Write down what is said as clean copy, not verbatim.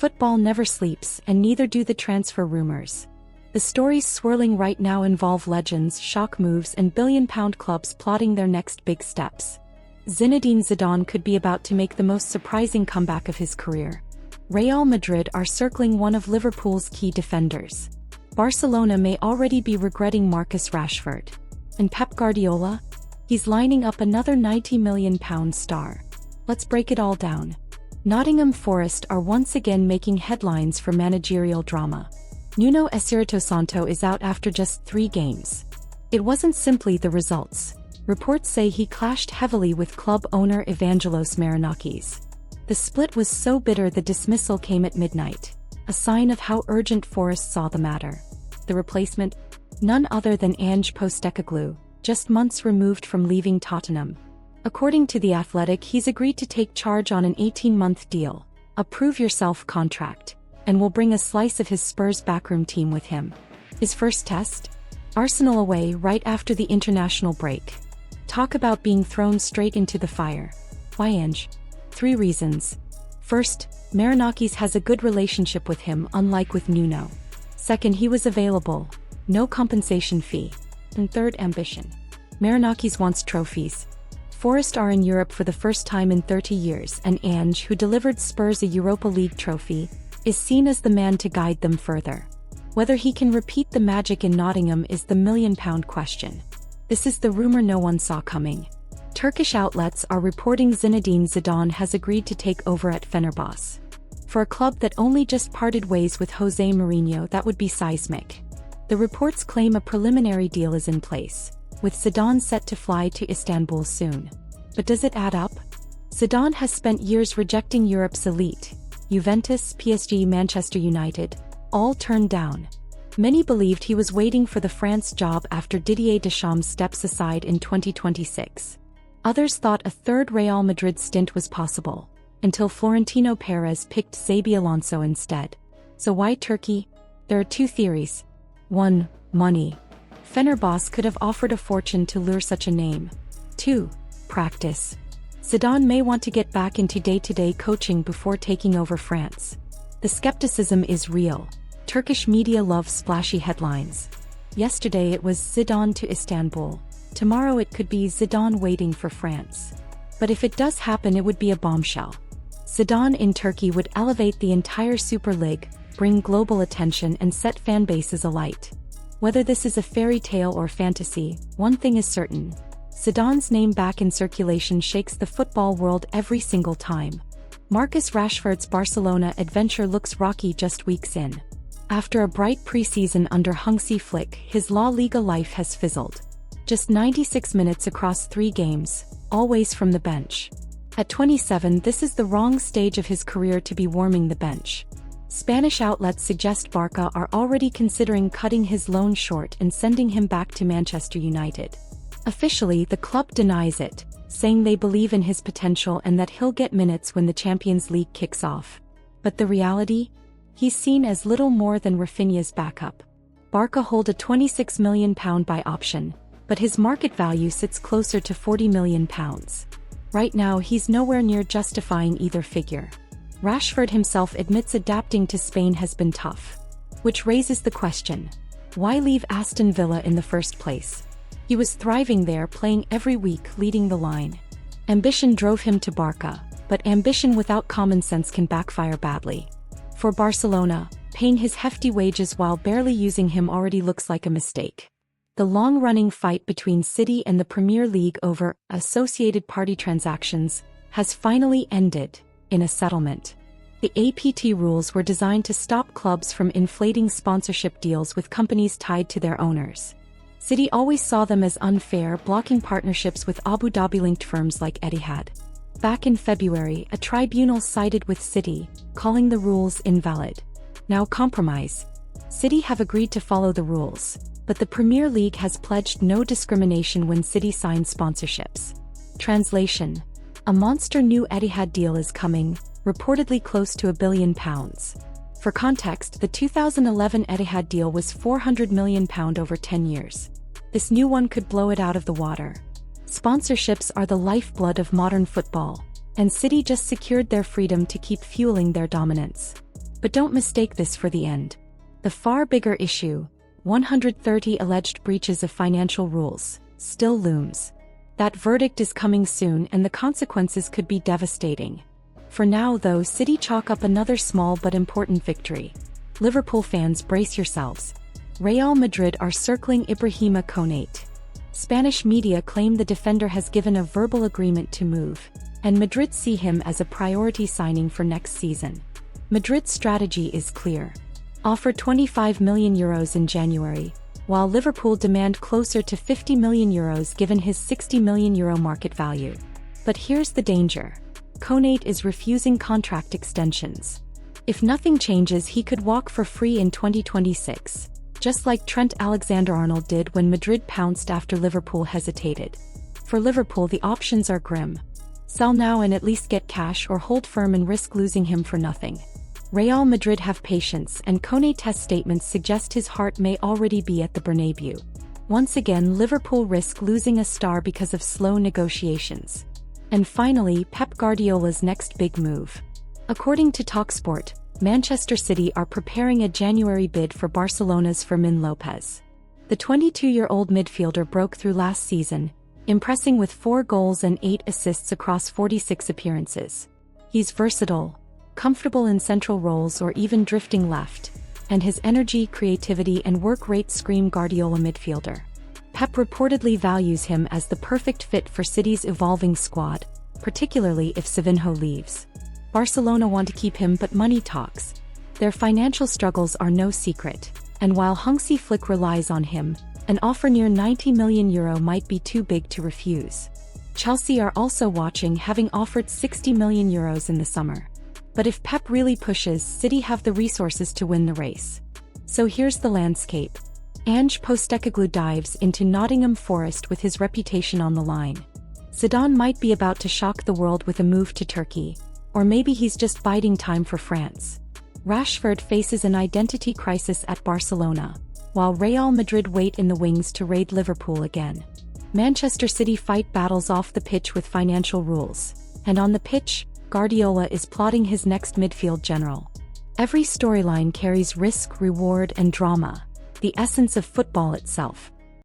football never sleeps, and neither do the transfer rumors. The stories swirling right now involve legends, shock moves, and billion-pound clubs plotting their next big steps. Zinedine Zidane could be about to make the most surprising comeback of his career. Real Madrid are circling one of Liverpool's key defenders. Barcelona may already be regretting Marcus Rashford. And Pep Guardiola? He's lining up another £90 million star. Let's break it all down. Nottingham Forest are once again making headlines for managerial drama. Nuno Espirito Santo is out after just 3 games. It wasn't simply the results. Reports say he clashed heavily with club owner Evangelos Marinakis. The split was so bitter the dismissal came at midnight, a sign of how urgent Forest saw the matter. The replacement? None other than Ange Postecoglou, just months removed from leaving Tottenham. According to The Athletic, he's agreed to take charge on an 18-month deal, a prove-yourself contract, and will bring a slice of his Spurs backroom team with him. His first test? Arsenal away right after the international break. Talk about being thrown straight into the fire. Why Ange? 3 reasons. First, Marinakis has a good relationship with him, unlike with Nuno. Second, he was available. No compensation fee. And third, ambition. Marinakis wants trophies. Forest are in Europe for the first time in 30 years, and Ange, who delivered Spurs a Europa League trophy, is seen as the man to guide them further. Whether he can repeat the magic in Nottingham is the million-pound question. This is the rumor no one saw coming. Turkish outlets are reporting Zinedine Zidane has agreed to take over at Fenerbahce. For a club that only just parted ways with Jose Mourinho, that would be seismic. The reports claim a preliminary deal is in place, with Zidane set to fly to Istanbul soon. But does it add up? Zidane has spent years rejecting Europe's elite. Juventus, PSG, Manchester United, all turned down. Many believed he was waiting for the France job after Didier Deschamps steps aside in 2026. Others thought a third Real Madrid stint was possible, until Florentino Pérez picked Xabi Alonso instead. So why Turkey? There are 2 theories. 1. Money. Fenerbahce could have offered a fortune to lure such a name. 2. Practice. Zidane may want to get back into day-to-day coaching before taking over France. The skepticism is real. Turkish media love splashy headlines. Yesterday it was Zidane to Istanbul. Tomorrow it could be Zidane waiting for France. But if it does happen, it would be a bombshell. Zidane in Turkey would elevate the entire Super League, bring global attention, and set fan bases alight. Whether this is a fairy tale or fantasy, one thing is certain. Zidane's name back in circulation shakes the football world every single time. Marcus Rashford's Barcelona adventure looks rocky just weeks in. After a bright preseason under Hansi Flick, his La Liga life has fizzled. Just 96 minutes across 3 games, always from the bench. At 27, this is the wrong stage of his career to be warming the bench. Spanish outlets suggest Barca are already considering cutting his loan short and sending him back to Manchester United. Officially, the club denies it, saying they believe in his potential and that he'll get minutes when the Champions League kicks off. But the reality? He's seen as little more than Rafinha's backup. Barca hold a £26 million buy option, but his market value sits closer to £40 million. Right now he's nowhere near justifying either figure. Rashford himself admits adapting to Spain has been tough. Which raises the question, why leave Aston Villa in the first place? He was thriving there, playing every week, leading the line. Ambition drove him to Barca, but ambition without common sense can backfire badly. For Barcelona, paying his hefty wages while barely using him already looks like a mistake. The long-running fight between City and the Premier League over associated party transactions has finally ended in a settlement. The APT rules were designed to stop clubs from inflating sponsorship deals with companies tied to their owners. City always saw them as unfair, blocking partnerships with Abu Dhabi-linked firms like Etihad. Back in February, a tribunal sided with City, calling the rules invalid. Now compromise. City have agreed to follow the rules, but the Premier League has pledged no discrimination when City signs sponsorships. Translation: a monster new Etihad deal is coming, reportedly close to £1 billion. For context, the 2011 Etihad deal was £400 million over 10 years. This new one could blow it out of the water. Sponsorships are the lifeblood of modern football, and City just secured their freedom to keep fueling their dominance. But don't mistake this for the end. The far bigger issue, 130 alleged breaches of financial rules, still looms. That verdict is coming soon and the consequences could be devastating. For now though, City chalk up another small but important victory. Liverpool fans, brace yourselves. Real Madrid are circling Ibrahima Konate. Spanish media claim the defender has given a verbal agreement to move, and Madrid see him as a priority signing for next season. Madrid's strategy is clear. Offer €25 million in January, while Liverpool demand closer to €50 million given his €60 million market value. But here's the danger. Konate is refusing contract extensions. If nothing changes, he could walk for free in 2026, just like Trent Alexander-Arnold did when Madrid pounced after Liverpool hesitated. For Liverpool, the options are grim. Sell now and at least get cash, or hold firm and risk losing him for nothing. Real Madrid have patience, and Konate's statements suggest his heart may already be at the Bernabéu. Once again, Liverpool risk losing a star because of slow negotiations. And finally, Pep Guardiola's next big move. According to TalkSport, Manchester City are preparing a January bid for Barcelona's Fermin Lopez. The 22-year-old midfielder broke through last season, impressing with 4 goals and 8 assists across 46 appearances. He's versatile, comfortable in central roles or even drifting left, and his energy, creativity and work rate scream Guardiola midfielder. Pep reportedly values him as the perfect fit for City's evolving squad, particularly if Savinho leaves. Barcelona want to keep him, but money talks. Their financial struggles are no secret, and while Hansi Flick relies on him, an offer near €90 million might be too big to refuse. Chelsea are also watching, having offered €60 million in the summer. But if Pep really pushes, City have the resources to win the race. So here's the landscape. Ange Postecoglou dives into Nottingham Forest with his reputation on the line. Zidane might be about to shock the world with a move to Turkey, or maybe he's just biding time for France. Rashford faces an identity crisis at Barcelona, while Real Madrid wait in the wings to raid Liverpool again. Manchester City fight battles off the pitch with financial rules, and on the pitch, Guardiola is plotting his next midfield general. Every storyline carries risk, reward, and drama, the essence of football itself.